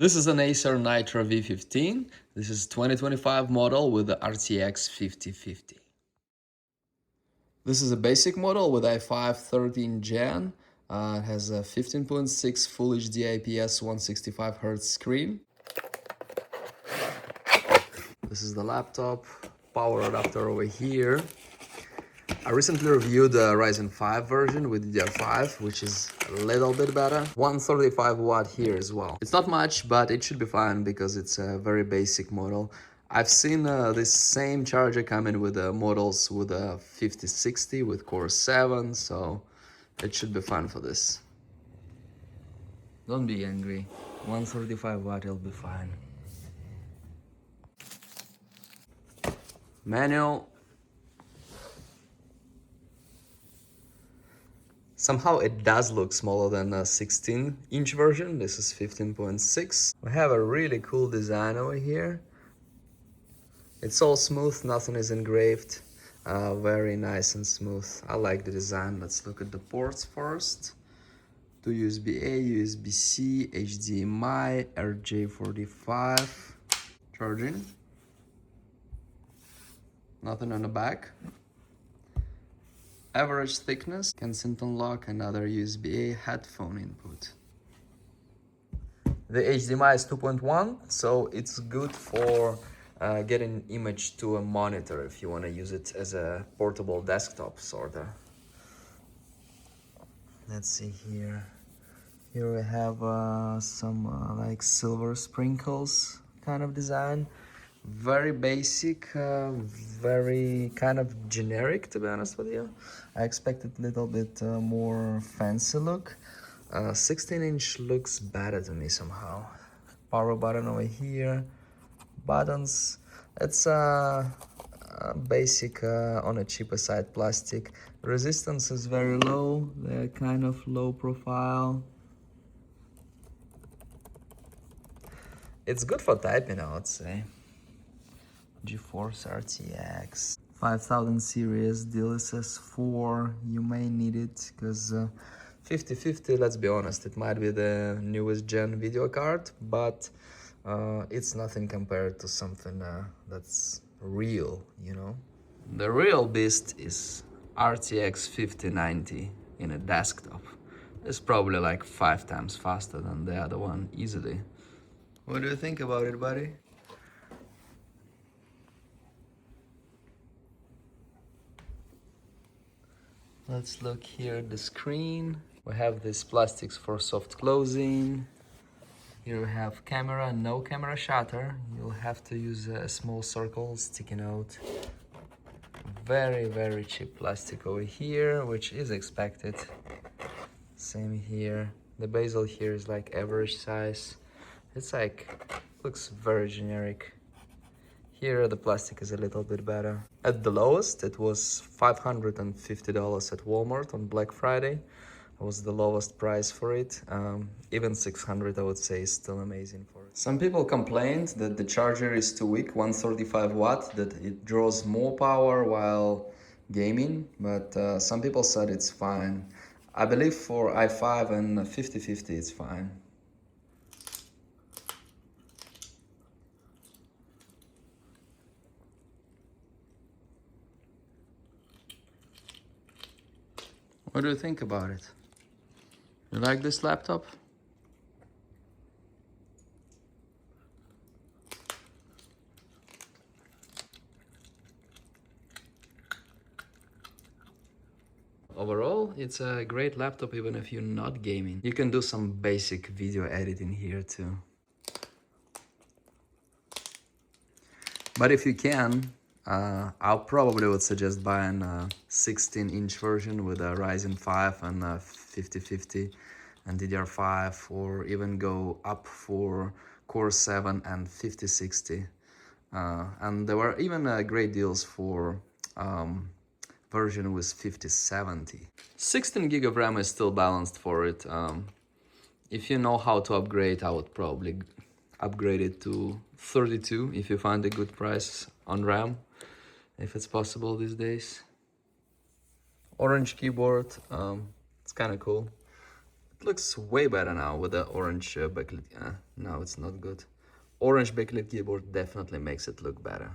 This is an Acer Nitro V15. This is 2025 model with the RTX 5050. This is a basic model with i5 13 Gen. It has a 15.6 Full HD IPS 165Hz screen. This is the laptop, power adapter over here. I recently reviewed the Ryzen 5 version with DDR5, which is a little bit better. 135 watt here as well. It's not much, but it should be fine because it's a very basic model. I've seen this same charger coming with models with a 5060 with Core 7, so it should be fine for this. Don't be angry. 135 watt, it'll be fine. Manual. Somehow it does look smaller than a 16-inch version. This is 15.6. We have a really cool design over here. It's all smooth, nothing is engraved. Very nice and smooth. I like the design. Let's look at the ports first. 2 USB-A, USB-C, HDMI, RJ45. Charging. Nothing on the back. Average thickness, Kensington lock, another USB-A headphone input. The HDMI is 2.1, so it's good for getting image to a monitor if you want to use it as a portable desktop, sorta. Let's see here. Here we have some like silver sprinkles kind of design. Very basic, very kind of generic, to be honest with you. I expected a little bit more fancy look. 16-inch looks better to me somehow. Power button over here, buttons. It's basic on a cheaper side plastic. Resistance is very low, they're kind of low profile. It's good for typing, I would say. GeForce RTX 5000 series DLSS 4. You may need it because 5050, let's be honest, it might be the newest gen video card, but it's nothing compared to something that's real, you know. The real beast is RTX 5090 in a desktop. It's probably like 5 times faster than the other one, easily. What do you think about it, buddy? Let's look here at the screen. We have these plastics for soft closing. Here we have camera, no camera shutter. You'll have to use a small circle sticking out. Very, very cheap plastic over here, which is expected. Same here. The bezel here is like average size. It's like, looks very generic. Here the plastic is a little bit better. At the lowest, it was $550 at Walmart on Black Friday. It was the lowest price for it. Even 600, I would say, is still amazing for it. Some people complained that the charger is too weak, 135 watt, that it draws more power while gaming, but some people said it's fine. I believe for i5 and 5050 it's fine. What do you think about it? You like this laptop? Overall, it's a great laptop even if you're not gaming. You can do some basic video editing here too. But if you can, I probably would suggest buying a 16-inch version with a Ryzen 5 and a 5050 and DDR5, or even go up for Core 7 and 5060. And there were even great deals for version with 5070. 16 gig of RAM is still balanced for it. If you know how to upgrade, I would probably upgrade it to 32 if you find a good price on RAM, if it's possible these days. Orange keyboard, it's kind of cool. looks way better now with the orange backlit. No, it's not good. Orange backlit keyboard definitely makes it look better.